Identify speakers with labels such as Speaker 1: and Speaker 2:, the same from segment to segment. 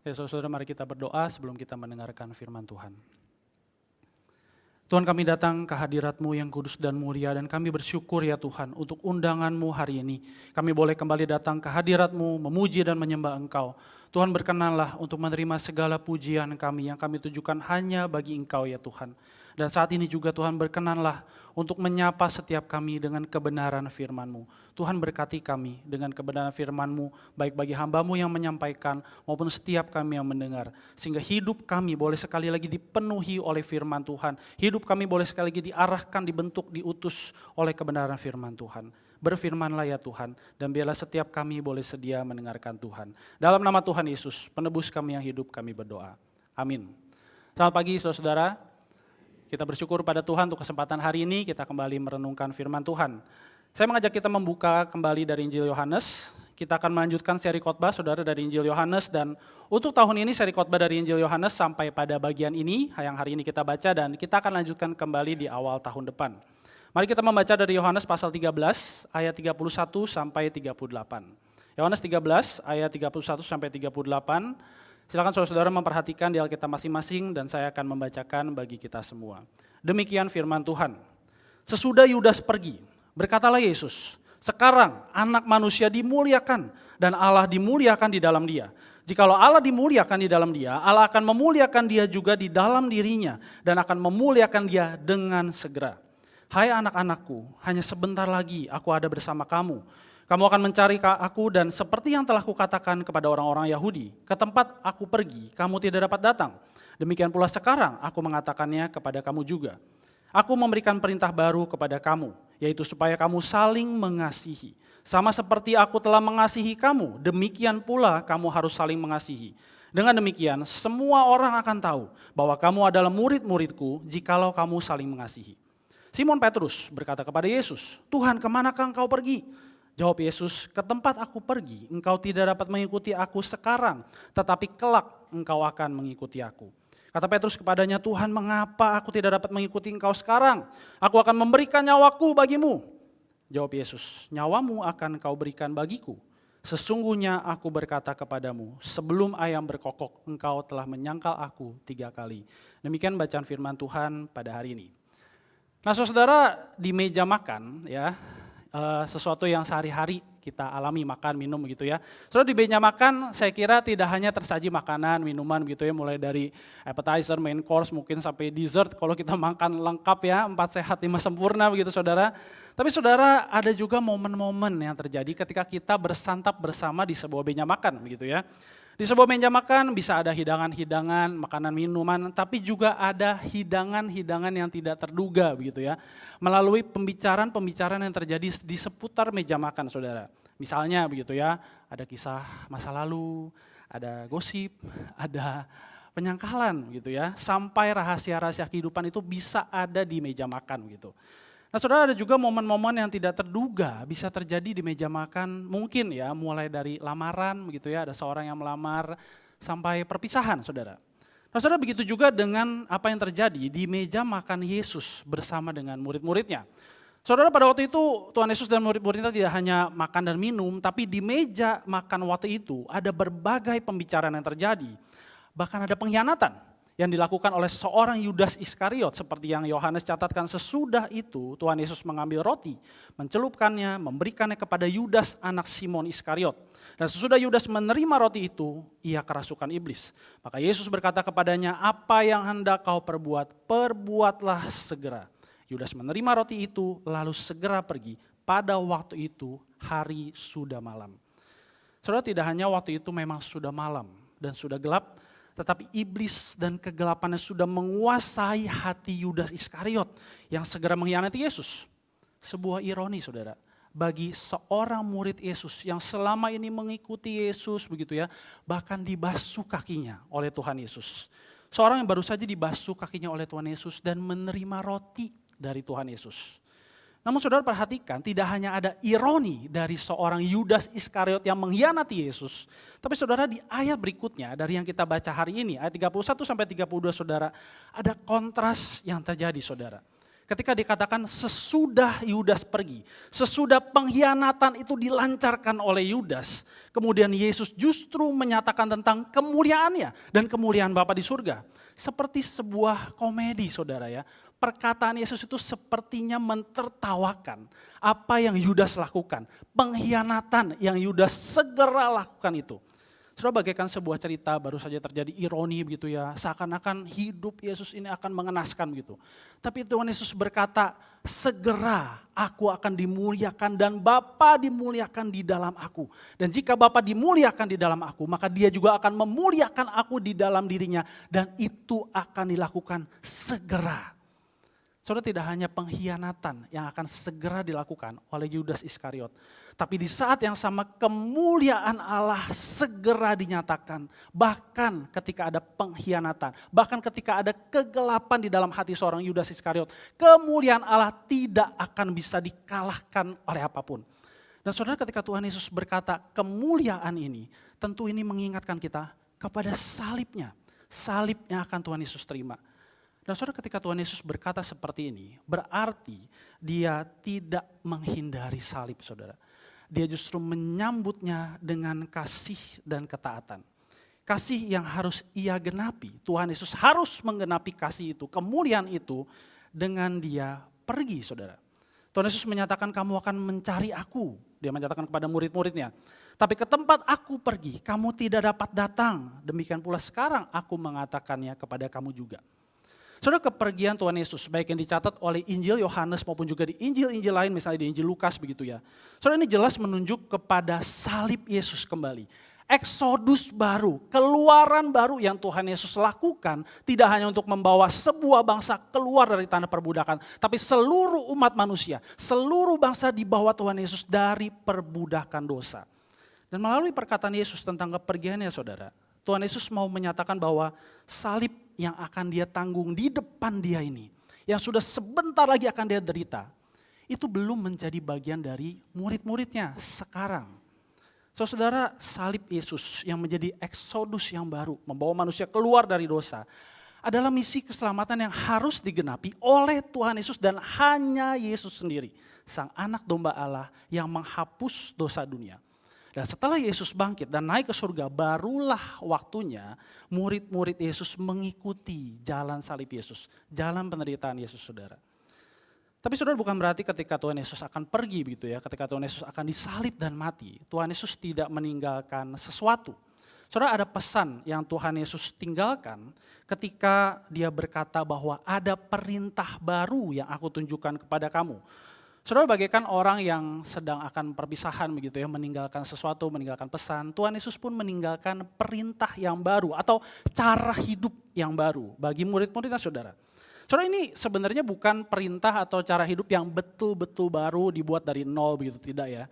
Speaker 1: Ya saudara, mari kita berdoa sebelum kita mendengarkan firman Tuhan. Tuhan, kami datang ke hadirat-Mu yang kudus dan mulia, dan kami bersyukur ya Tuhan untuk undangan-Mu hari ini. Kami boleh kembali datang ke hadirat-Mu, memuji dan menyembah Engkau. Tuhan, berkenanlah untuk menerima segala pujian kami yang kami tujukan hanya bagi Engkau ya Tuhan. Dan saat ini juga Tuhan, berkenanlah untuk menyapa setiap kami dengan kebenaran firman-Mu. Tuhan, berkati kami dengan kebenaran firman-Mu, baik bagi hamba-Mu yang menyampaikan maupun setiap kami yang mendengar. Sehingga hidup kami boleh sekali lagi dipenuhi oleh firman Tuhan. Hidup kami boleh sekali lagi diarahkan, dibentuk, diutus oleh kebenaran firman Tuhan. Berfirmanlah ya Tuhan, dan biarlah setiap kami boleh sedia mendengarkan Tuhan. Dalam nama Tuhan Yesus, penebus kami yang hidup, kami berdoa. Amin. Selamat pagi saudara. Kita bersyukur pada Tuhan untuk kesempatan hari ini kita kembali merenungkan firman Tuhan. Saya mengajak kita membuka kembali dari Injil Yohanes. Kita akan melanjutkan seri khotbah saudara dari Injil Yohanes, dan untuk tahun ini seri khotbah dari Injil Yohanes sampai pada bagian ini yang hari ini kita baca, dan kita akan lanjutkan kembali di awal tahun depan. Mari kita membaca dari Yohanes pasal 13 ayat 31 sampai 38. Yohanes 13 ayat 31 sampai 38. Silakan saudara-saudara memperhatikan di Alkitab masing-masing, dan saya akan membacakan bagi kita semua. Demikian firman Tuhan. Sesudah Yudas pergi, berkatalah Yesus, sekarang anak manusia dimuliakan dan Allah dimuliakan di dalam dia. Jikalau Allah dimuliakan di dalam dia, Allah akan memuliakan dia juga di dalam dirinya dan akan memuliakan dia dengan segera. Hai anak-anakku, hanya sebentar lagi aku ada bersama kamu. Kamu akan mencari aku, dan seperti yang telah kukatakan kepada orang-orang Yahudi, ke tempat aku pergi, kamu tidak dapat datang. Demikian pula sekarang aku mengatakannya kepada kamu juga. Aku memberikan perintah baru kepada kamu, yaitu supaya kamu saling mengasihi. Sama seperti aku telah mengasihi kamu, demikian pula kamu harus saling mengasihi. Dengan demikian, semua orang akan tahu bahwa kamu adalah murid-muridku jikalau kamu saling mengasihi. Simon Petrus berkata kepada Yesus, Tuhan, kemanakah engkau pergi? Jawab Yesus, ke tempat aku pergi, engkau tidak dapat mengikuti aku sekarang, tetapi kelak engkau akan mengikuti aku. Kata Petrus kepadanya, Tuhan, mengapa aku tidak dapat mengikuti engkau sekarang? Aku akan memberikan nyawaku bagimu. Jawab Yesus, nyawamu akan kau berikan bagiku. Sesungguhnya aku berkata kepadamu, sebelum ayam berkokok, engkau telah menyangkal aku 3 kali. Demikian bacaan firman Tuhan pada hari ini. Nah saudara, di meja makan ya, sesuatu yang sehari-hari kita alami, makan, minum gitu ya. Saudara, di meja makan saya kira tidak hanya tersaji makanan, minuman gitu ya, mulai dari appetizer, main course, mungkin sampai dessert kalau kita makan lengkap ya, 4 sehat 5 sempurna begitu saudara. Tapi saudara, ada juga momen-momen yang terjadi ketika kita bersantap bersama di sebuah meja makan begitu ya. Di sebuah meja makan bisa ada hidangan-hidangan, makanan, minuman, tapi juga ada hidangan-hidangan yang tidak terduga begitu ya. Melalui pembicaraan-pembicaraan yang terjadi di seputar meja makan saudara. Misalnya begitu ya, ada kisah masa lalu, ada gosip, ada penyangkalan gitu ya. Sampai rahasia-rahasia kehidupan itu bisa ada di meja makan gitu. Nah saudara, ada juga momen-momen yang tidak terduga bisa terjadi di meja makan, mungkin ya mulai dari lamaran begitu ya, ada seorang yang melamar sampai perpisahan saudara. Nah saudara, begitu juga dengan apa yang terjadi di meja makan Yesus bersama dengan murid-muridnya. Saudara, pada waktu itu Tuhan Yesus dan murid-muridnya tidak hanya makan dan minum, tapi di meja makan waktu itu ada berbagai pembicaraan yang terjadi. Bahkan ada pengkhianatan yang dilakukan oleh seorang Yudas Iskariot, seperti yang Yohanes catatkan. Sesudah itu Tuhan Yesus mengambil roti, mencelupkannya, memberikannya kepada Yudas anak Simon Iskariot. Dan sesudah Yudas menerima roti itu, ia kerasukan iblis. Maka Yesus berkata kepadanya, apa yang hendak kau perbuat, perbuatlah segera. Yudas menerima roti itu, lalu segera pergi. Pada waktu itu hari sudah malam. Saudara, tidak hanya waktu itu memang sudah malam dan sudah gelap, tetapi iblis dan kegelapannya sudah menguasai hati Yudas Iskariot yang segera mengkhianati Yesus. Sebuah ironi saudara, bagi seorang murid Yesus yang selama ini mengikuti Yesus begitu ya, bahkan dibasuh kakinya oleh Tuhan Yesus. Seorang yang baru saja dibasuh kakinya oleh Tuhan Yesus dan menerima roti dari Tuhan Yesus. Namun saudara perhatikan, tidak hanya ada ironi dari seorang Yudas Iskariot yang mengkhianati Yesus, tapi saudara di ayat berikutnya dari yang kita baca hari ini, ayat 31 sampai 32 saudara, ada kontras yang terjadi saudara. Ketika dikatakan sesudah Yudas pergi, sesudah pengkhianatan itu dilancarkan oleh Yudas, kemudian Yesus justru menyatakan tentang kemuliaannya dan kemuliaan Bapa di surga. Seperti sebuah komedi saudara ya. Perkataan Yesus itu sepertinya mentertawakan apa yang Yudas lakukan. Pengkhianatan yang Yudas segera lakukan itu. Saudara, bagaikan sebuah cerita baru saja terjadi ironi begitu ya. Seakan-akan hidup Yesus ini akan mengenaskan begitu. Tapi Tuhan Yesus berkata, segera aku akan dimuliakan dan Bapa dimuliakan di dalam aku. Dan jika Bapa dimuliakan di dalam aku, maka dia juga akan memuliakan aku di dalam dirinya. Dan itu akan dilakukan segera. Saudara, tidak hanya pengkhianatan yang akan segera dilakukan oleh Yudas Iskariot. Tapi di saat yang sama kemuliaan Allah segera dinyatakan. Bahkan ketika ada pengkhianatan, bahkan ketika ada kegelapan di dalam hati seorang Yudas Iskariot. Kemuliaan Allah tidak akan bisa dikalahkan oleh apapun. Dan saudara, ketika Tuhan Yesus berkata kemuliaan ini, tentu ini mengingatkan kita kepada salibnya. Salib yang akan Tuhan Yesus terima. Dan saudara, ketika Tuhan Yesus berkata seperti ini, berarti dia tidak menghindari salib saudara. Dia justru menyambutnya dengan kasih dan ketaatan. Kasih yang harus ia genapi, Tuhan Yesus harus menggenapi kasih itu, kemuliaan itu dengan dia pergi saudara. Tuhan Yesus menyatakan kamu akan mencari aku, dia menyatakan kepada murid-muridnya. Tapi ke tempat aku pergi, kamu tidak dapat datang, demikian pula sekarang aku mengatakannya kepada kamu juga. Saudara, kepergian Tuhan Yesus, baik yang dicatat oleh Injil Yohanes maupun juga di Injil-Injil lain, misalnya di Injil Lukas begitu ya. Saudara, ini jelas menunjuk kepada salib Yesus kembali. Eksodus baru, keluaran baru yang Tuhan Yesus lakukan tidak hanya untuk membawa sebuah bangsa keluar dari tanah perbudakan, tapi seluruh umat manusia, seluruh bangsa di bawah Tuhan Yesus dari perbudakan dosa. Dan melalui perkataan Yesus tentang kepergiannya saudara, Tuhan Yesus mau menyatakan bahwa salib yang akan dia tanggung di depan dia ini, yang sudah sebentar lagi akan dia derita, itu belum menjadi bagian dari murid-muridnya sekarang. Saudara, salib Yesus yang menjadi eksodus yang baru, membawa manusia keluar dari dosa, adalah misi keselamatan yang harus digenapi oleh Tuhan Yesus dan hanya Yesus sendiri, Sang Anak Domba Allah yang menghapus dosa dunia. Dan setelah Yesus bangkit dan naik ke surga, barulah waktunya murid-murid Yesus mengikuti jalan salib Yesus, jalan penderitaan Yesus saudara. Tapi saudara, bukan berarti ketika Tuhan Yesus akan pergi begitu ya, ketika Tuhan Yesus akan disalib dan mati, Tuhan Yesus tidak meninggalkan sesuatu. Saudara, ada pesan yang Tuhan Yesus tinggalkan ketika dia berkata bahwa ada perintah baru yang aku tunjukkan kepada kamu. Saudara, bagaikan orang yang sedang akan perpisahan begitu ya, meninggalkan sesuatu, meninggalkan pesan. Tuhan Yesus pun meninggalkan perintah yang baru atau cara hidup yang baru bagi murid-muridnya saudara. Saudara, ini sebenarnya bukan perintah atau cara hidup yang betul-betul baru dibuat dari nol begitu, tidak ya.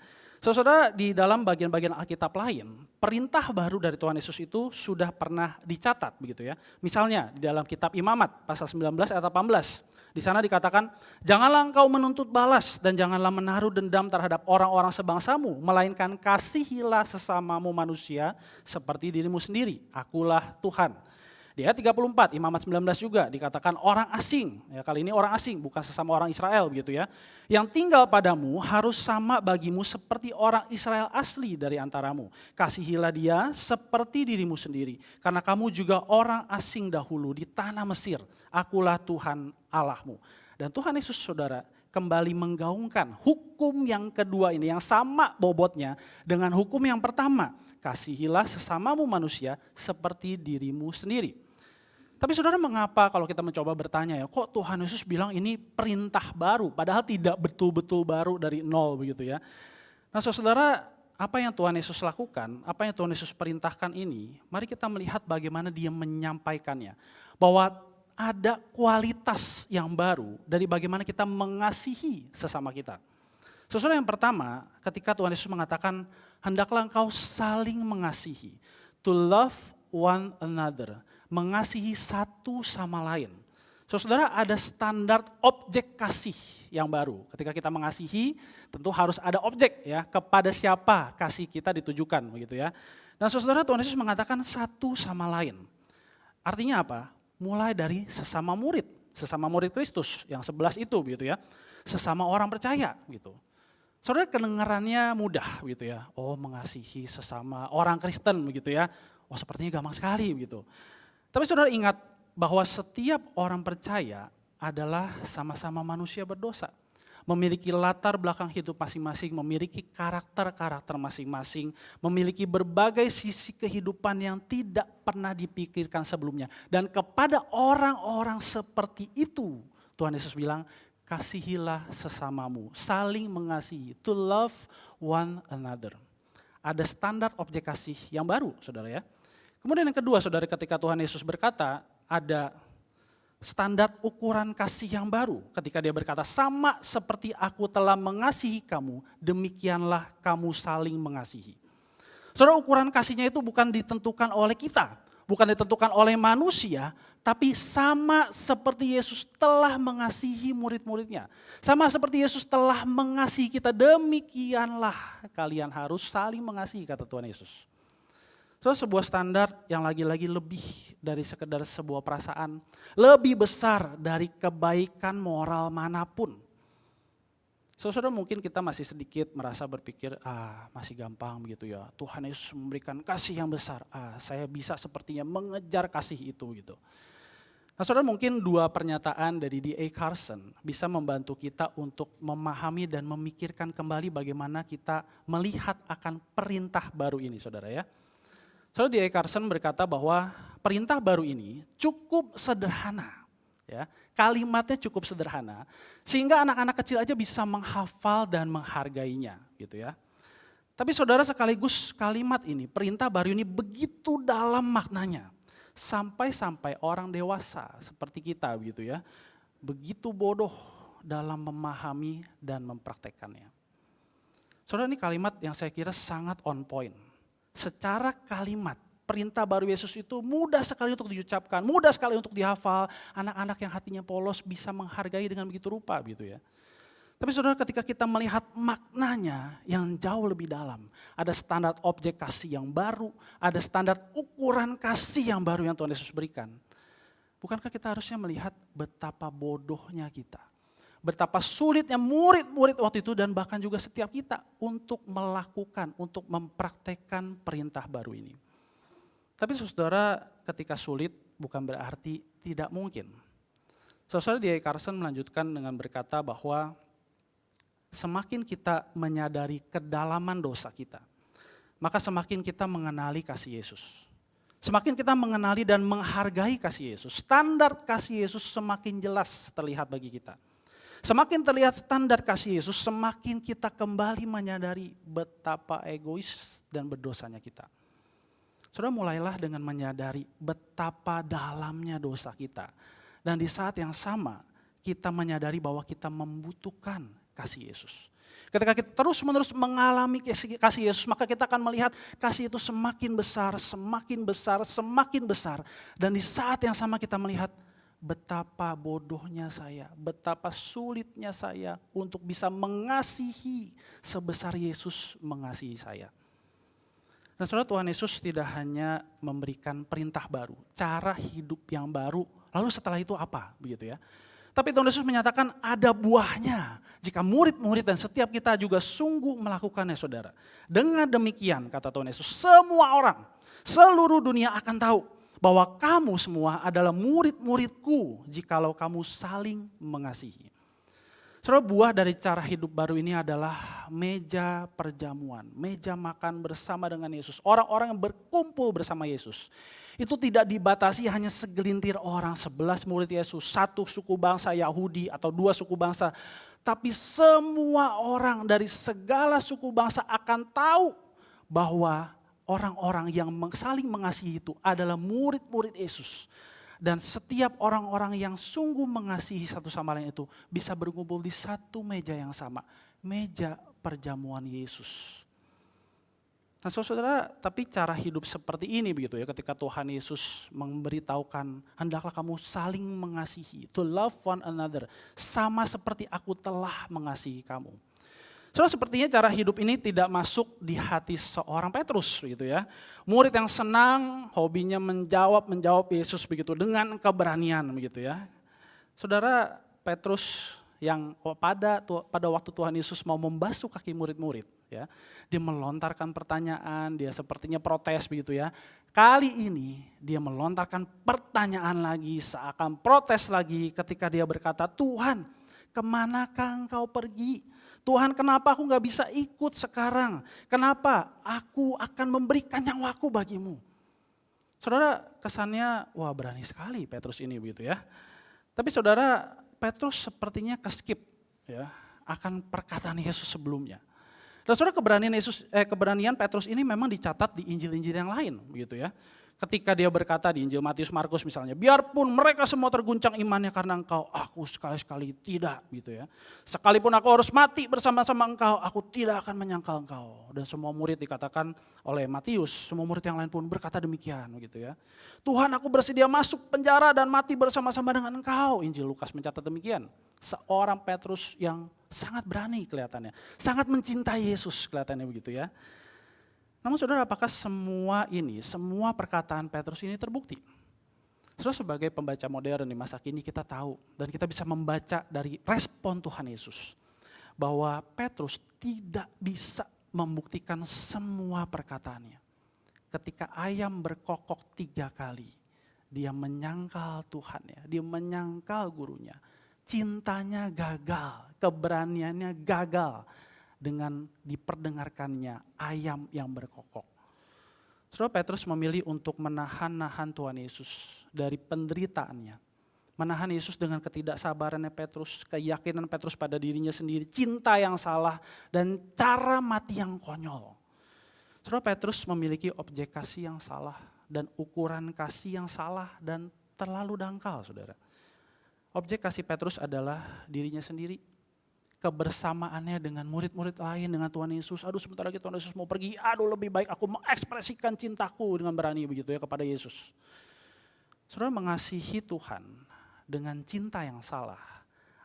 Speaker 1: Saudara, di dalam bagian-bagian Alkitab lain, perintah baru dari Tuhan Yesus itu sudah pernah dicatat begitu ya. Misalnya di dalam kitab Imamat pasal 19 ayat 18. Di sana dikatakan, janganlah engkau menuntut balas dan janganlah menaruh dendam terhadap orang-orang sebangsamu, melainkan kasihilah sesamamu manusia seperti dirimu sendiri. Akulah Tuhan. Di ayat 34, Imamat 19 juga dikatakan orang asing, ya kali ini orang asing bukan sesama orang Israel begitu ya. Yang tinggal padamu harus sama bagimu seperti orang Israel asli dari antaramu. Kasihilah dia seperti dirimu sendiri, karena kamu juga orang asing dahulu di tanah Mesir. Akulah Tuhan Allahmu. Dan Tuhan Yesus saudara kembali menggaungkan hukum yang kedua ini yang sama bobotnya dengan hukum yang pertama. Kasihilah sesamamu manusia seperti dirimu sendiri. Tapi saudara, mengapa kalau kita mencoba bertanya ya, kok Tuhan Yesus bilang ini perintah baru, padahal tidak betul-betul baru dari nol begitu ya. Nah saudara, apa yang Tuhan Yesus lakukan, apa yang Tuhan Yesus perintahkan ini, mari kita melihat bagaimana dia menyampaikannya. Bahwa ada kualitas yang baru dari bagaimana kita mengasihi sesama kita. Saudara, yang pertama, ketika Tuhan Yesus mengatakan, hendaklah engkau saling mengasihi, to love one another, mengasihi satu sama lain. Saudara, ada standar objek kasih yang baru. Ketika kita mengasihi, tentu harus ada objek ya, kepada siapa kasih kita ditujukan begitu ya. Dan saudara, Tuhan Yesus mengatakan satu sama lain. Artinya apa? Mulai dari sesama murid. sesama murid Kristus yang 11 itu begitu ya, sesama orang percaya gitu. Saudara, kedengarannya mudah gitu ya, oh mengasihi sesama orang Kristen begitu ya, oh sepertinya gampang sekali begitu. Tapi saudara ingat bahwa setiap orang percaya adalah sama-sama manusia berdosa. Memiliki latar belakang hidup masing-masing, memiliki karakter-karakter masing-masing, memiliki berbagai sisi kehidupan yang tidak pernah dipikirkan sebelumnya. Dan kepada orang-orang seperti itu, Tuhan Yesus bilang, kasihilah sesamamu, saling mengasihi, to love one another. Ada standar objek kasih yang baru, saudara ya. Kemudian yang kedua, saudara, ketika Tuhan Yesus berkata, ada standar ukuran kasih yang baru ketika dia berkata, sama seperti aku telah mengasihi kamu, demikianlah kamu saling mengasihi. Saudara, ukuran kasihnya itu bukan ditentukan oleh kita, bukan ditentukan oleh manusia, tapi sama seperti Yesus telah mengasihi murid-muridnya. Sama seperti Yesus telah mengasihi kita, demikianlah kalian harus saling mengasihi, kata Tuhan Yesus. So, sebuah standar yang lagi-lagi lebih dari sekedar sebuah perasaan, lebih besar dari kebaikan moral manapun. So, saudara, mungkin kita masih sedikit merasa berpikir, masih gampang begitu ya. Tuhan Yesus memberikan kasih yang besar, saya bisa sepertinya mengejar kasih itu gitu. Nah, saudara, mungkin dua pernyataan dari D.A. Carson bisa membantu kita untuk memahami dan memikirkan kembali bagaimana kita melihat akan perintah baru ini, saudara ya. Saudara, D.A. Carson berkata bahwa perintah baru ini cukup sederhana, ya, kalimatnya cukup sederhana, sehingga anak-anak kecil aja bisa menghafal dan menghargainya, gitu ya. Tapi saudara, sekaligus kalimat ini, perintah baru ini begitu dalam maknanya, sampai-sampai orang dewasa seperti kita, begitu ya, begitu bodoh dalam memahami dan mempraktekannya. Saudara, ini kalimat yang saya kira sangat on point. Secara kalimat, perintah baru Yesus itu mudah sekali untuk diucapkan, mudah sekali untuk dihafal. Anak-anak yang hatinya polos bisa menghargai dengan begitu rupa gitu ya. Tapi saudara, ketika kita melihat maknanya yang jauh lebih dalam, ada standar objek kasih yang baru, ada standar ukuran kasih yang baru yang Tuhan Yesus berikan. Bukankah kita harusnya melihat betapa bodohnya kita? Betapa sulitnya murid-murid waktu itu dan bahkan juga setiap kita untuk melakukan, untuk mempraktekkan perintah baru ini. Tapi saudara, ketika sulit bukan berarti tidak mungkin. Saudara, D.A. Carson melanjutkan dengan berkata bahwa semakin kita menyadari kedalaman dosa kita, maka semakin kita mengenali kasih Yesus. Semakin kita mengenali dan menghargai kasih Yesus, standar kasih Yesus semakin jelas terlihat bagi kita. Semakin terlihat standar kasih Yesus, semakin kita kembali menyadari betapa egois dan berdosanya kita. Saudara, mulailah dengan menyadari betapa dalamnya dosa kita. Dan di saat yang sama, kita menyadari bahwa kita membutuhkan kasih Yesus. Ketika kita terus-menerus mengalami kasih Yesus, maka kita akan melihat kasih itu semakin besar, semakin besar, semakin besar. Dan di saat yang sama kita melihat betapa bodohnya saya, betapa sulitnya saya untuk bisa mengasihi sebesar Yesus mengasihi saya. Dan saudara, Tuhan Yesus tidak hanya memberikan perintah baru, cara hidup yang baru, lalu setelah itu apa begitu ya. Tapi Tuhan Yesus menyatakan ada buahnya jika murid-murid dan setiap kita juga sungguh melakukannya, saudara. Dengan demikian, kata Tuhan Yesus, semua orang, seluruh dunia akan tahu bahwa kamu semua adalah murid-muridku jikalau kamu saling mengasihi. Saudara, buah dari cara hidup baru ini adalah meja perjamuan, meja makan bersama dengan Yesus. Orang-orang yang berkumpul bersama Yesus. Itu tidak dibatasi hanya segelintir orang, 11 murid Yesus, satu suku bangsa Yahudi atau dua suku bangsa. Tapi semua orang dari segala suku bangsa akan tahu bahwa orang-orang yang saling mengasihi itu adalah murid-murid Yesus. Dan setiap orang-orang yang sungguh mengasihi satu sama lain itu bisa berkumpul di satu meja yang sama. Meja perjamuan Yesus. Nah saudara, tapi cara hidup seperti ini begitu ya, ketika Tuhan Yesus memberitahukan, hendaklah kamu saling mengasihi, to love one another, sama seperti aku telah mengasihi kamu. Saudara, sepertinya cara hidup ini tidak masuk di hati seorang Petrus gitu ya. Murid yang senang, hobinya menjawab Yesus begitu dengan keberanian begitu ya. Saudara, Petrus yang pada waktu Tuhan Yesus mau membasuh kaki murid-murid, ya, dia melontarkan pertanyaan, dia sepertinya protes begitu ya. Kali ini dia melontarkan pertanyaan lagi, seakan protes lagi ketika dia berkata, Tuhan, kemanakah engkau pergi? Tuhan, kenapa aku gak bisa ikut sekarang? Kenapa aku akan memberikan nyawaku bagimu? Saudara, kesannya wah berani sekali Petrus ini begitu ya. Tapi saudara, Petrus sepertinya keskip ya akan perkataan Yesus sebelumnya. Dan saudara, keberanian Petrus ini memang dicatat di Injil-Injil yang lain begitu ya. Ketika dia berkata di Injil Matius, Markus misalnya, biarpun mereka semua terguncang imannya karena engkau, aku sekali-sekali tidak gitu ya. Sekalipun aku harus mati bersama-sama engkau, aku tidak akan menyangkal engkau. Dan semua murid dikatakan oleh Matius, semua murid yang lain pun berkata demikian gitu ya. Tuhan, aku bersedia masuk penjara dan mati bersama-sama dengan engkau. Injil Lukas mencatat demikian. Seorang Petrus yang sangat berani kelihatannya, sangat mencintai Yesus kelihatannya begitu ya. Namun saudara, apakah semua perkataan Petrus ini terbukti? Saudara, sebagai pembaca modern di masa kini kita tahu dan kita bisa membaca dari respon Tuhan Yesus bahwa Petrus tidak bisa membuktikan semua perkataannya. Ketika ayam berkokok 3 kali, dia menyangkal Tuhan ya, dia menyangkal gurunya. Cintanya gagal, keberaniannya gagal dengan diperdengarkannya ayam yang berkokok. Saudara, Petrus memilih untuk menahan Tuhan Yesus dari penderitaannya. Menahan Yesus dengan ketidaksabarannya Petrus, keyakinan Petrus pada dirinya sendiri, cinta yang salah, dan cara mati yang konyol. Saudara, Petrus memiliki objek kasih yang salah dan ukuran kasih yang salah dan terlalu dangkal, saudara. Objek kasih Petrus adalah dirinya sendiri. Kebersamaannya dengan murid-murid lain, dengan Tuhan Yesus. Aduh, sebentar lagi Tuhan Yesus mau pergi. Aduh, lebih baik aku mengekspresikan cintaku dengan berani begitu ya kepada Yesus. Saudara, mengasihi Tuhan dengan cinta yang salah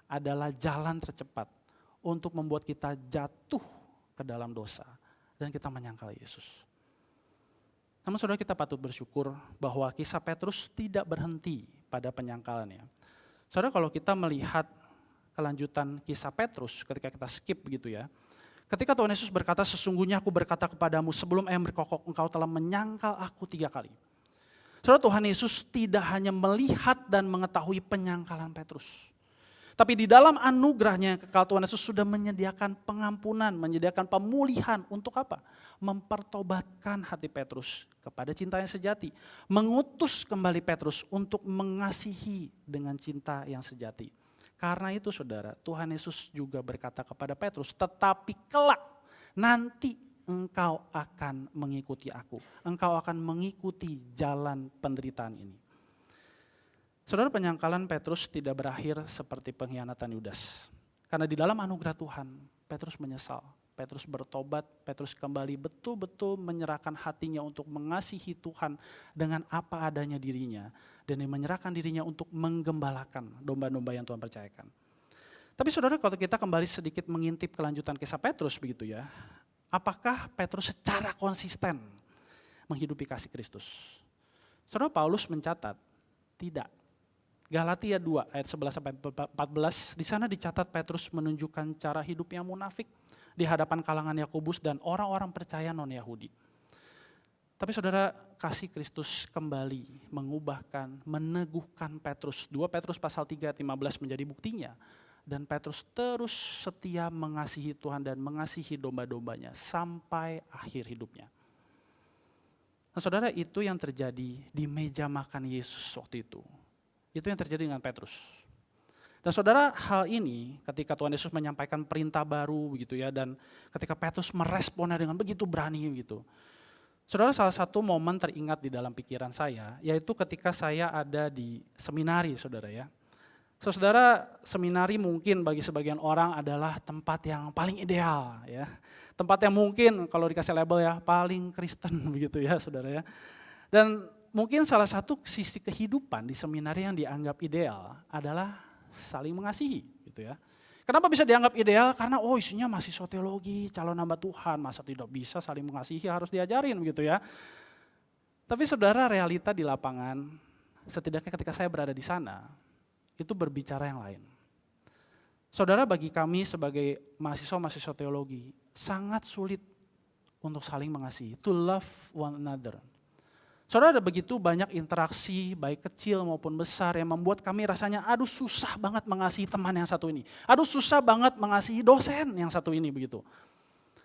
Speaker 1: adalah jalan tercepat untuk membuat kita jatuh ke dalam dosa dan kita menyangkal Yesus. Namun saudara, kita patut bersyukur bahwa kisah Petrus tidak berhenti pada penyangkalannya. Saudara, kalau kita melihat kelanjutan kisah Petrus ketika kita skip begitu ya. Ketika Tuhan Yesus berkata, sesungguhnya aku berkata kepadamu sebelum ayam berkokok engkau telah menyangkal aku 3 kali. Saudara, Tuhan Yesus tidak hanya melihat dan mengetahui penyangkalan Petrus. Tapi di dalam anugerahnya kekal Tuhan Yesus sudah menyediakan pengampunan, menyediakan pemulihan untuk apa? Mempertobatkan hati Petrus kepada cinta yang sejati. Mengutus kembali Petrus untuk mengasihi dengan cinta yang sejati. Karena itu saudara, Tuhan Yesus juga berkata kepada Petrus, tetapi kelak nanti engkau akan mengikuti aku. Engkau akan mengikuti jalan penderitaan ini. Saudara, penyangkalan Petrus tidak berakhir seperti pengkhianatan Yudas. Karena di dalam anugerah Tuhan, Petrus menyesal. Petrus bertobat, Petrus kembali betul-betul menyerahkan hatinya untuk mengasihi Tuhan dengan apa adanya dirinya. Dan dia menyerahkan dirinya untuk menggembalakan domba-domba yang Tuhan percayakan. Tapi saudara, kalau kita kembali sedikit mengintip kelanjutan kisah Petrus begitu ya. Apakah Petrus secara konsisten menghidupi kasih Kristus? Saudara, Paulus mencatat, tidak. Galatia 2 ayat 11 sampai 14, di sana dicatat Petrus menunjukkan cara hidup yang munafik di hadapan kalangan Yakobus dan orang-orang percaya non-Yahudi. Tapi saudara, kasih Kristus kembali mengubahkan, meneguhkan Petrus. 2 Petrus pasal 3 ayat 15 menjadi buktinya. Dan Petrus terus setia mengasihi Tuhan dan mengasihi domba-dombanya sampai akhir hidupnya. Nah saudara, itu yang terjadi di meja makan Yesus waktu itu. Itu yang terjadi dengan Petrus. Dan saudara, hal ini ketika Tuhan Yesus menyampaikan perintah baru begitu ya, dan ketika Petrus meresponnya dengan begitu berani begitu. Saudara, salah satu momen teringat di dalam pikiran saya, yaitu ketika saya ada di seminari, saudara ya. Saudara, seminari mungkin bagi sebagian orang adalah tempat yang paling ideal ya. Tempat yang mungkin kalau dikasih label ya, paling Kristen begitu ya saudara ya. Dan mungkin salah satu sisi kehidupan di seminari yang dianggap ideal adalah saling mengasihi gitu ya. Kenapa bisa dianggap ideal? Karena isinya mahasiswa teologi, calon hamba Tuhan, masa tidak bisa saling mengasihi, harus diajarin begitu ya. Tapi saudara, realita di lapangan, setidaknya ketika saya berada di sana, itu berbicara yang lain. Saudara, bagi kami sebagai mahasiswa teologi, sangat sulit untuk saling mengasihi, to love one another. Saudara, ada begitu banyak interaksi, baik kecil maupun besar, yang membuat kami rasanya, aduh susah banget mengasihi teman yang satu ini. Aduh susah banget mengasihi dosen yang satu ini, begitu.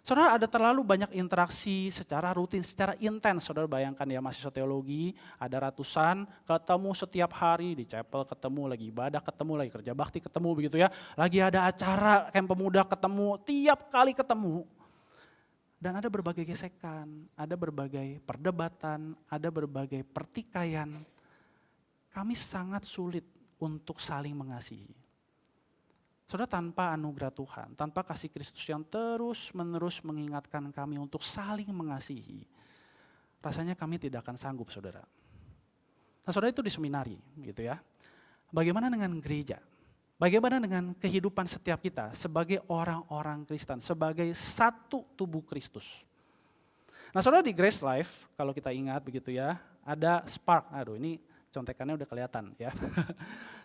Speaker 1: Saudara, ada terlalu banyak interaksi secara rutin, secara intens. Saudara bayangkan ya, mahasiswa teologi, ada ratusan, ketemu setiap hari, di chapel ketemu, lagi ibadah ketemu, lagi kerja bakti ketemu, begitu ya. Lagi ada acara, camp pemuda ketemu, tiap kali ketemu. Dan ada berbagai gesekan, ada berbagai perdebatan, ada berbagai pertikaian. Kami sangat sulit untuk saling mengasihi. Saudara, tanpa anugerah Tuhan, tanpa kasih Kristus yang terus-menerus mengingatkan kami untuk saling mengasihi, rasanya kami tidak akan sanggup, saudara. Nah, saudara, itu di seminari, gitu ya. Bagaimana dengan gereja? Bagaimana dengan kehidupan setiap kita sebagai orang-orang Kristen, sebagai satu tubuh Kristus? Nah, saudara, di Grace Life, kalau kita ingat begitu ya, ada Spark. Aduh, ini contekannya udah kelihatan ya.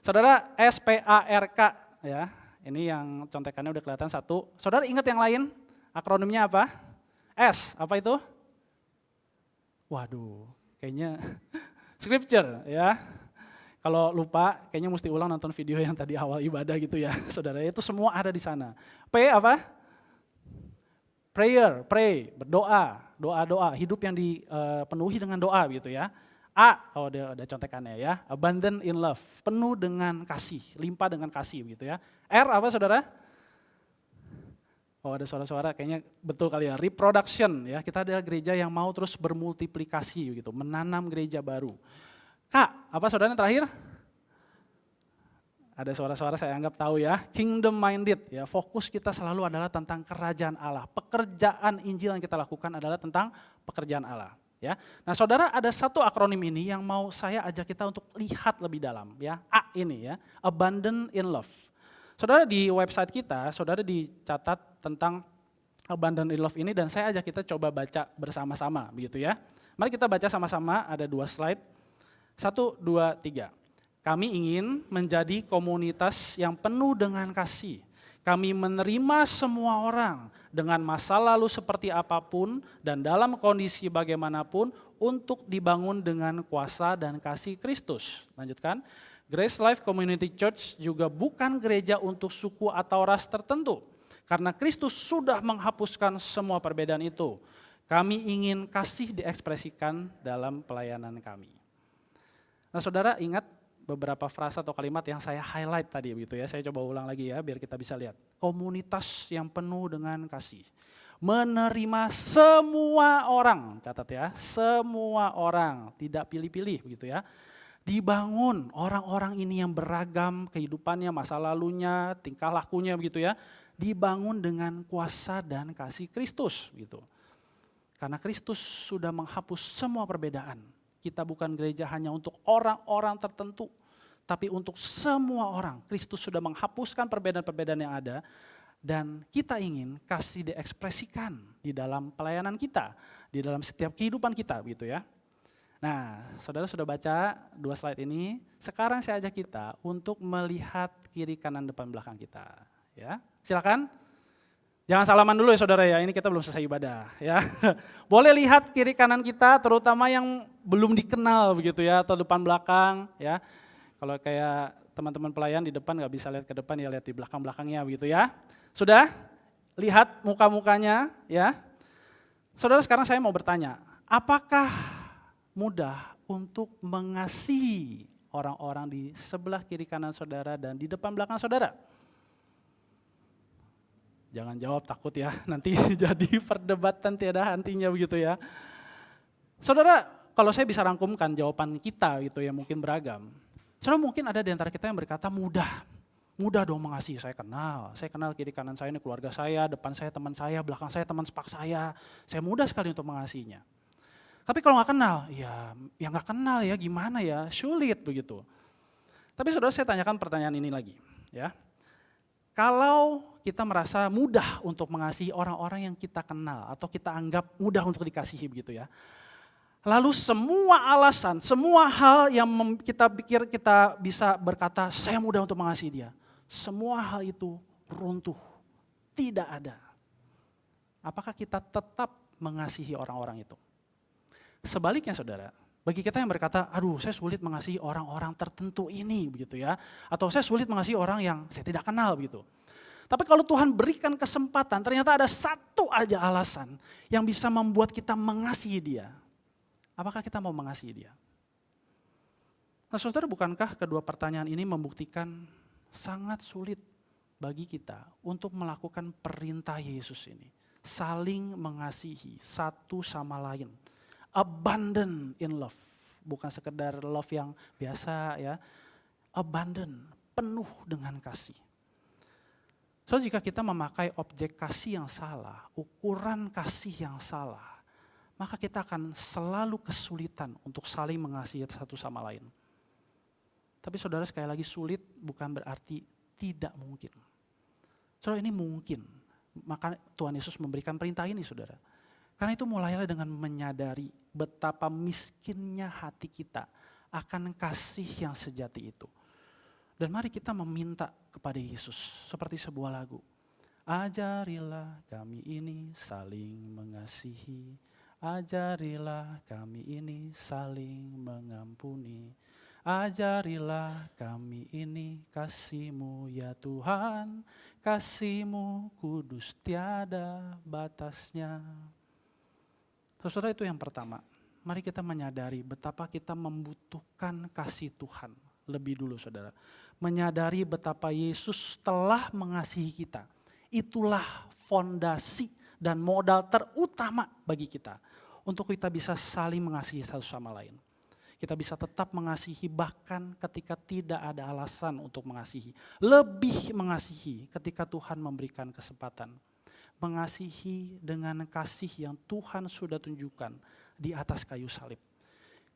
Speaker 1: Saudara, SPARK ya. Ini yang contekannya udah kelihatan satu. Saudara ingat yang lain? Akronimnya apa? S, apa itu? Waduh, kayaknya scripture ya. Kalau lupa, kayaknya mesti ulang nonton video yang tadi awal ibadah gitu ya. Saudara, itu semua ada di sana. P apa? Prayer, pray, berdoa, doa-doa, hidup yang dipenuhi dengan doa gitu ya. A, oh ada contekannya ya, abundant in love, penuh dengan kasih, limpah dengan kasih gitu ya. R apa, saudara? Oh, ada suara-suara kayaknya betul kali ya, reproduction ya, kita adalah gereja yang mau terus bermultiplikasi gitu, menanam gereja baru. K, apa saudara yang terakhir? Ada suara-suara saya anggap tahu ya, kingdom minded ya, fokus kita selalu adalah tentang kerajaan Allah. Pekerjaan Injil yang kita lakukan adalah tentang pekerjaan Allah. Ya, nah saudara, ada satu akronim ini yang mau saya ajak kita untuk lihat lebih dalam ya, A ini ya, abundant in love. Saudara, di website kita, saudara dicatat tentang abundant in love ini dan saya ajak kita coba baca bersama-sama begitu ya. Mari kita baca sama-sama, ada 2 slide, 1, 2, 3. Kami ingin menjadi komunitas yang penuh dengan kasih. Kami menerima semua orang dengan masa lalu seperti apapun dan dalam kondisi bagaimanapun untuk dibangun dengan kuasa dan kasih Kristus. Lanjutkan, Grace Life Community Church juga bukan gereja untuk suku atau ras tertentu. Karena Kristus sudah menghapuskan semua perbedaan itu. Kami ingin kasih diekspresikan dalam pelayanan kami. Nah, saudara ingat beberapa frasa atau kalimat yang saya highlight tadi begitu ya. Saya coba ulang lagi ya biar kita bisa lihat. Komunitas yang penuh dengan kasih. Menerima semua orang, catat ya, semua orang, tidak pilih-pilih begitu ya. Dibangun orang-orang ini yang beragam kehidupannya, masa lalunya, tingkah lakunya begitu ya. Dibangun dengan kuasa dan kasih Kristus gitu. Karena Kristus sudah menghapus semua perbedaan. Kita bukan gereja hanya untuk orang-orang tertentu, tapi untuk semua orang. Kristus sudah menghapuskan perbedaan-perbedaan yang ada, dan kita ingin kasih diekspresikan di dalam pelayanan kita, di dalam setiap kehidupan kita, gitu ya. Nah, saudara sudah baca 2 slide ini. Sekarang saya ajak kita untuk melihat kiri, kanan, depan, belakang kita. Ya, silakan. Jangan salaman dulu ya saudara ya, ini kita belum selesai ibadah ya. Boleh lihat kiri kanan kita, terutama yang belum dikenal begitu ya, atau depan belakang ya. Kalau kayak teman-teman pelayan di depan nggak bisa lihat ke depan ya, lihat di belakang-belakangnya begitu ya. Sudah? Lihat muka-mukanya ya. Saudara, sekarang saya mau bertanya, apakah mudah untuk mengasihi orang-orang di sebelah kiri kanan saudara dan di depan belakang saudara? Jangan jawab takut ya, nanti jadi perdebatan tiada hentinya begitu ya. Saudara, kalau saya bisa rangkumkan jawaban kita gitu ya, mungkin beragam. Saudara, mungkin ada di antara kita yang berkata mudah dong mengasihi, saya kenal kiri kanan saya ini keluarga saya, depan saya teman saya, belakang saya teman sepak saya mudah sekali untuk mengasihinya. Tapi kalau nggak kenal, ya nggak kenal ya gimana ya, sulit begitu. Tapi saudara, saya tanyakan pertanyaan ini lagi ya. Kalau kita merasa mudah untuk mengasihi orang-orang yang kita kenal atau kita anggap mudah untuk dikasihi begitu ya. Lalu semua alasan, semua hal yang kita pikir kita bisa berkata, saya mudah untuk mengasihi dia. Semua hal itu runtuh, tidak ada. Apakah kita tetap mengasihi orang-orang itu? Sebaliknya saudara, bagi kita yang berkata, aduh saya sulit mengasihi orang-orang tertentu ini begitu ya. Atau saya sulit mengasihi orang yang saya tidak kenal begitu. Tapi kalau Tuhan berikan kesempatan, ternyata ada satu aja alasan yang bisa membuat kita mengasihi dia. Apakah kita mau mengasihi dia? Nah saudara, bukankah kedua pertanyaan ini membuktikan sangat sulit bagi kita untuk melakukan perintah Yesus ini. Saling mengasihi satu sama lain. Abundant in love. Bukan sekedar love yang biasa ya. Abundant, penuh dengan kasih. So jika kita memakai objek kasih yang salah, ukuran kasih yang salah, maka kita akan selalu kesulitan untuk saling mengasihi satu sama lain. Tapi saudara, sekali lagi, sulit bukan berarti tidak mungkin. Saudara, ini mungkin. Maka Tuhan Yesus memberikan perintah ini saudara. Karena itu mulailah dengan menyadari betapa miskinnya hati kita akan kasih yang sejati itu. Dan mari kita meminta kepada Yesus seperti sebuah lagu. Ajarilah kami ini saling mengasihi. Ajarilah kami ini saling mengampuni. Ajarilah kami ini kasih-Mu ya Tuhan. Kasih-Mu kudus tiada batasnya. Saudara, itu yang pertama. Mari kita menyadari betapa kita membutuhkan kasih Tuhan. Lebih dulu saudara. Menyadari betapa Yesus telah mengasihi kita. Itulah fondasi dan modal terutama bagi kita. Untuk kita bisa saling mengasihi satu sama lain. Kita bisa tetap mengasihi bahkan ketika tidak ada alasan untuk mengasihi. Lebih mengasihi ketika Tuhan memberikan kesempatan. Mengasihi dengan kasih yang Tuhan sudah tunjukkan di atas kayu salib.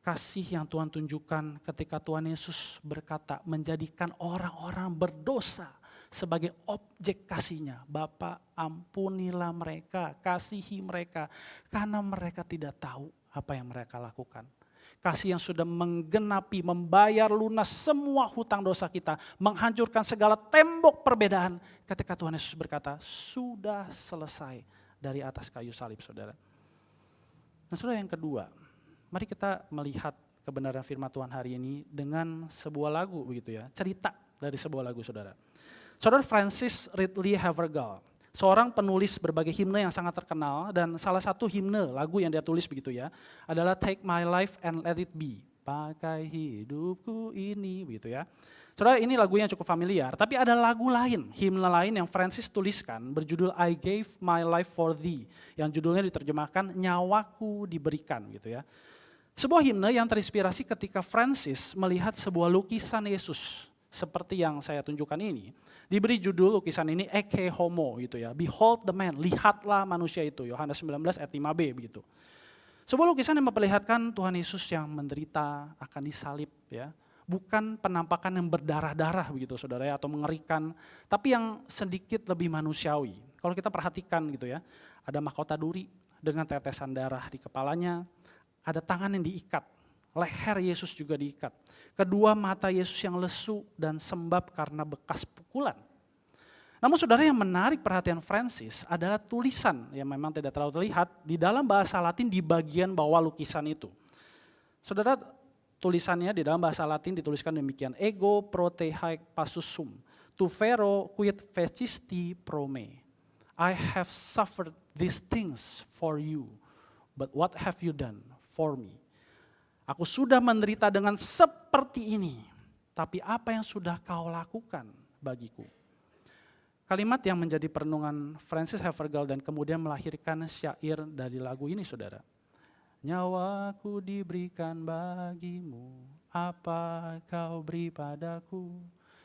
Speaker 1: Kasih yang Tuhan tunjukkan ketika Tuhan Yesus berkata menjadikan orang-orang berdosa sebagai objek kasih-Nya. Bapa, ampunilah mereka, kasihi mereka, karena mereka tidak tahu apa yang mereka lakukan. Kasih yang sudah menggenapi, membayar lunas semua hutang dosa kita, menghancurkan segala tembok perbedaan. Ketika Tuhan Yesus berkata, sudah selesai dari atas kayu salib saudara. Nah saudara, yang kedua, mari kita melihat kebenaran firman Tuhan hari ini dengan sebuah lagu begitu ya, cerita dari sebuah lagu saudara. Saudara, Francis Ridley Havergal, seorang penulis berbagai himne yang sangat terkenal, dan salah satu himne lagu yang dia tulis begitu ya adalah Take My Life and Let It Be. Pakai hidupku ini begitu ya. Saudara, ini lagunya cukup familiar, tapi ada lagu lain, himne lain yang Francis tuliskan berjudul I Gave My Life for Thee, yang judulnya diterjemahkan Nyawaku Diberikan gitu ya. Sebuah himne yang terinspirasi ketika Francis melihat sebuah lukisan Yesus seperti yang saya tunjukkan ini. Diberi judul lukisan ini Ecce Homo gitu ya. Behold the man, lihatlah manusia itu. Yohanes 19 ayat 5b begitu. Sebuah lukisan yang memperlihatkan Tuhan Yesus yang menderita akan disalib ya. Bukan penampakan yang berdarah-darah begitu saudara ya, atau mengerikan, tapi yang sedikit lebih manusiawi. Kalau kita perhatikan gitu ya, ada mahkota duri dengan tetesan darah di kepalanya, ada tangan yang diikat. Leher Yesus juga diikat. Kedua mata Yesus yang lesu dan sembab karena bekas pukulan. Namun saudara, yang menarik perhatian Francis adalah tulisan yang memang tidak terlalu terlihat di dalam bahasa Latin di bagian bawah lukisan itu. Saudara, tulisannya di dalam bahasa Latin dituliskan demikian. Ego prote haec passus sum, tu vero quid fecisti pro me. I have suffered these things for you, but what have you done for me? Aku sudah menderita dengan seperti ini, tapi apa yang sudah kau lakukan bagiku? Kalimat yang menjadi perenungan Francis Havergal dan kemudian melahirkan syair dari lagu ini saudara. Nyawaku diberikan bagimu, apa kau beri padaku?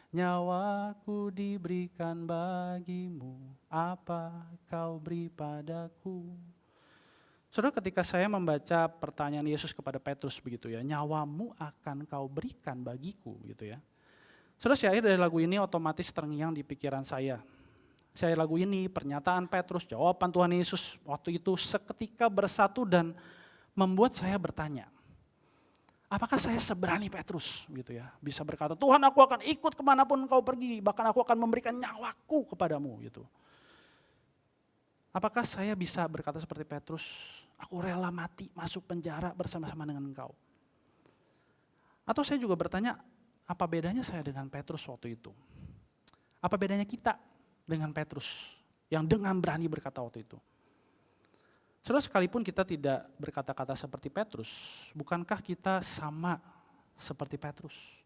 Speaker 1: Nyawaku diberikan bagimu, apa kau beri padaku? Saudara, ketika saya membaca pertanyaan Yesus kepada Petrus begitu ya, nyawamu akan kau berikan bagiku gitu ya. Saudara, syair dari lagu ini otomatis terngiang di pikiran saya. Syair lagu ini, pernyataan Petrus, jawaban Tuhan Yesus waktu itu seketika bersatu dan membuat saya bertanya, apakah saya seberani Petrus gitu ya, bisa berkata, Tuhan aku akan ikut kemanapun engkau pergi, bahkan aku akan memberikan nyawaku kepadamu gitu. Apakah saya bisa berkata seperti Petrus, aku rela mati masuk penjara bersama-sama dengan engkau? Atau saya juga bertanya, apa bedanya saya dengan Petrus waktu itu? Apa bedanya kita dengan Petrus yang dengan berani berkata waktu itu? Saudara, sekalipun kita tidak berkata-kata seperti Petrus, bukankah kita sama seperti Petrus?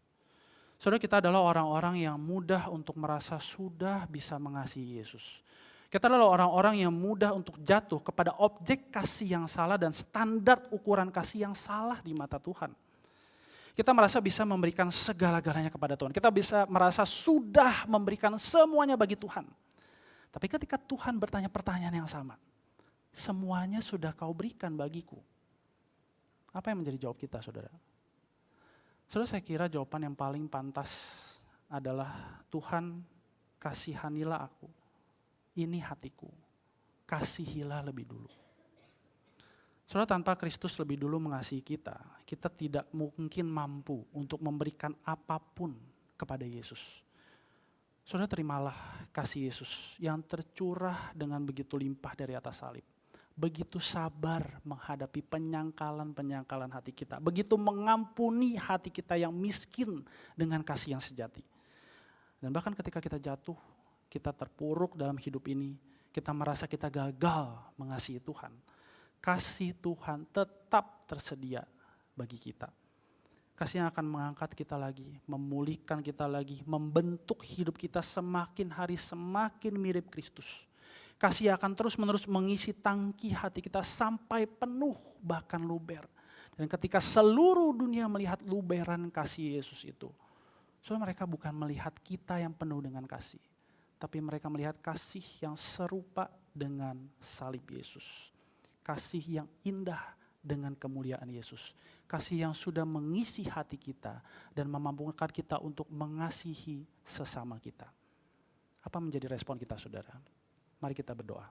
Speaker 1: Saudara, kita adalah orang-orang yang mudah untuk merasa sudah bisa mengasihi Yesus. Kita adalah orang-orang yang mudah untuk jatuh kepada objek kasih yang salah dan standar ukuran kasih yang salah di mata Tuhan. Kita merasa bisa memberikan segala-galanya kepada Tuhan. Kita bisa merasa sudah memberikan semuanya bagi Tuhan. Tapi ketika Tuhan bertanya pertanyaan yang sama, semuanya sudah kau berikan bagiku. Apa yang menjadi jawab kita, saudara? Saudara, saya kira jawaban yang paling pantas adalah, Tuhan, kasihanilah aku. Ini hatiku, kasihilah lebih dulu. Saudara, tanpa Kristus lebih dulu mengasihi kita, kita tidak mungkin mampu untuk memberikan apapun kepada Yesus. Saudara, terimalah kasih Yesus yang tercurah dengan begitu limpah dari atas salib. Begitu sabar menghadapi penyangkalan-penyangkalan hati kita. Begitu mengampuni hati kita yang miskin dengan kasih yang sejati. Dan bahkan ketika kita jatuh, kita terpuruk dalam hidup ini, kita merasa kita gagal mengasihi Tuhan. Kasih Tuhan tetap tersedia bagi kita. Kasih yang akan mengangkat kita lagi, memulihkan kita lagi, membentuk hidup kita semakin hari semakin mirip Kristus. Kasih akan terus-menerus mengisi tangki hati kita sampai penuh, bahkan luber. Dan ketika seluruh dunia melihat luberan kasih Yesus itu, soalnya mereka bukan melihat kita yang penuh dengan kasih, tapi mereka melihat kasih yang serupa dengan salib Yesus. Kasih yang indah dengan kemuliaan Yesus. Kasih yang sudah mengisi hati kita dan memampukan kita untuk mengasihi sesama kita. Apa menjadi respon kita, saudara? Mari kita berdoa.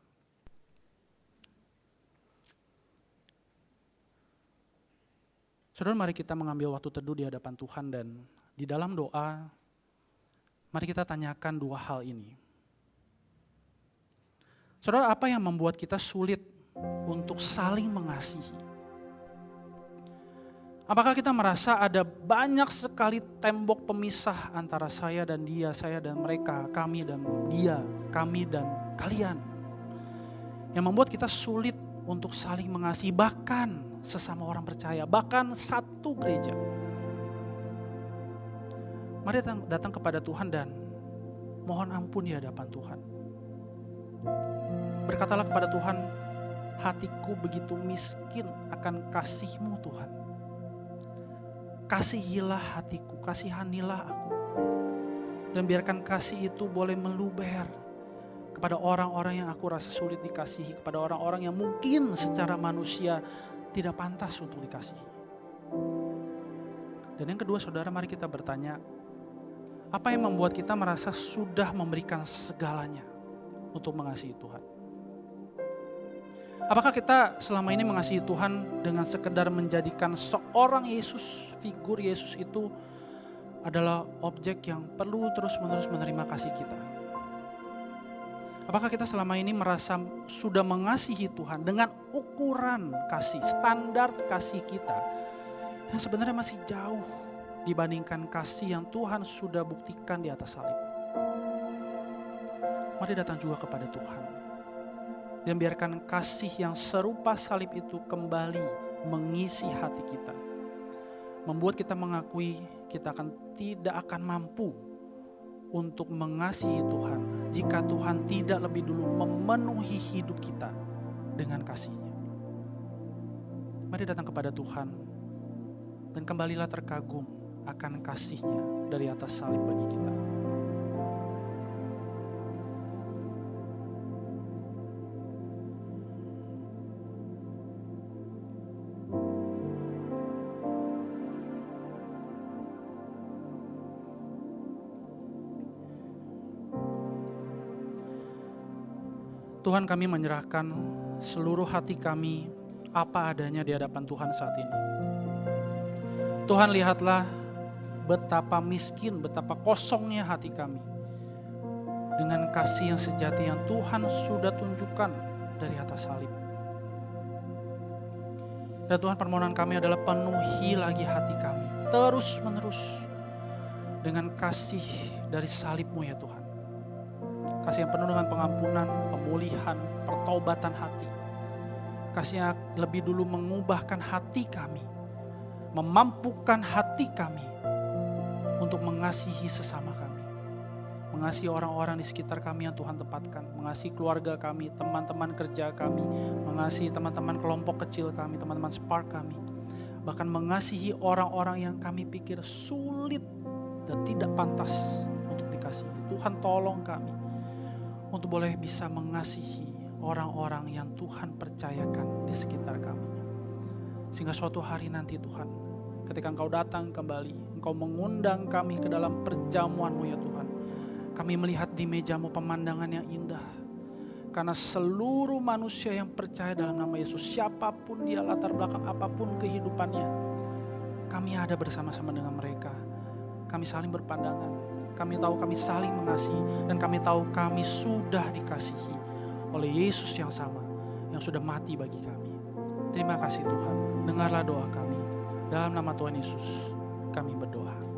Speaker 1: Saudara, mari kita mengambil waktu teduh di hadapan Tuhan, dan di dalam doa, mari kita tanyakan dua hal ini. Saudara, apa yang membuat kita sulit untuk saling mengasihi? Apakah kita merasa ada banyak sekali tembok pemisah antara saya dan dia, saya dan mereka, kami dan dia, kami dan kalian, yang membuat kita sulit untuk saling mengasihi, bahkan sesama orang percaya, bahkan satu gereja? Mari datang kepada Tuhan dan mohon ampun di hadapan Tuhan. Berkatalah kepada Tuhan, hatiku begitu miskin akan kasih-Mu Tuhan. Kasihilah hatiku, kasihanilah aku. Dan biarkan kasih itu boleh meluber kepada orang-orang yang aku rasa sulit dikasihi, kepada orang-orang yang mungkin secara manusia tidak pantas untuk dikasihi. Dan yang kedua, saudara, mari kita bertanya, apa yang membuat kita merasa sudah memberikan segalanya untuk mengasihi Tuhan? Apakah kita selama ini mengasihi Tuhan dengan sekedar menjadikan seorang Yesus, figur Yesus itu adalah objek yang perlu terus-menerus menerima kasih kita? Apakah kita selama ini merasa sudah mengasihi Tuhan dengan ukuran kasih, standar kasih kita yang sebenarnya masih jauh dibandingkan kasih yang Tuhan sudah buktikan di atas salib? Mari datang juga kepada Tuhan. Dan biarkan kasih yang serupa salib itu kembali mengisi hati kita. Membuat kita mengakui kita tidak akan mampu untuk mengasihi Tuhan jika Tuhan tidak lebih dulu memenuhi hidup kita dengan kasih-Nya. Mari datang kepada Tuhan dan kembalilah terkagum akan kasih-Nya dari atas salib bagi kita. Tuhan, kami menyerahkan seluruh hati kami, apa adanya di hadapan Tuhan saat ini. Tuhan, lihatlah betapa miskin, betapa kosongnya hati kami dengan kasih yang sejati yang Tuhan sudah tunjukkan dari atas salib. Dan Tuhan, permohonan kami adalah penuhi lagi hati kami terus menerus dengan kasih dari salib-Mu ya Tuhan. Kasih yang penuh dengan pengampunan, pemulihan, pertobatan hati. Kasih yang lebih dulu mengubahkan hati kami, memampukan hati kami untuk mengasihi sesama kami. Mengasihi orang-orang di sekitar kami yang Tuhan tempatkan. Mengasihi keluarga kami, teman-teman kerja kami. Mengasihi teman-teman kelompok kecil kami, teman-teman Spark kami. Bahkan mengasihi orang-orang yang kami pikir sulit dan tidak pantas untuk dikasihi. Tuhan, tolong kami untuk boleh bisa mengasihi orang-orang yang Tuhan percayakan di sekitar kami. Sehingga suatu hari nanti Tuhan, ketika Engkau datang kembali, Engkau mengundang kami ke dalam perjamuan-Mu ya Tuhan. Kami melihat di meja-Mu pemandangan yang indah. Karena seluruh manusia yang percaya dalam nama Yesus, siapapun dia, latar belakang apapun kehidupannya, kami ada bersama-sama dengan mereka. Kami saling berpandangan. Kami tahu kami saling mengasihi. Dan kami tahu kami sudah dikasihi oleh Yesus yang sama, yang sudah mati bagi kami. Terima kasih Tuhan. Dengarlah doa kami. Dalam nama Tuhan Yesus kami berdoa.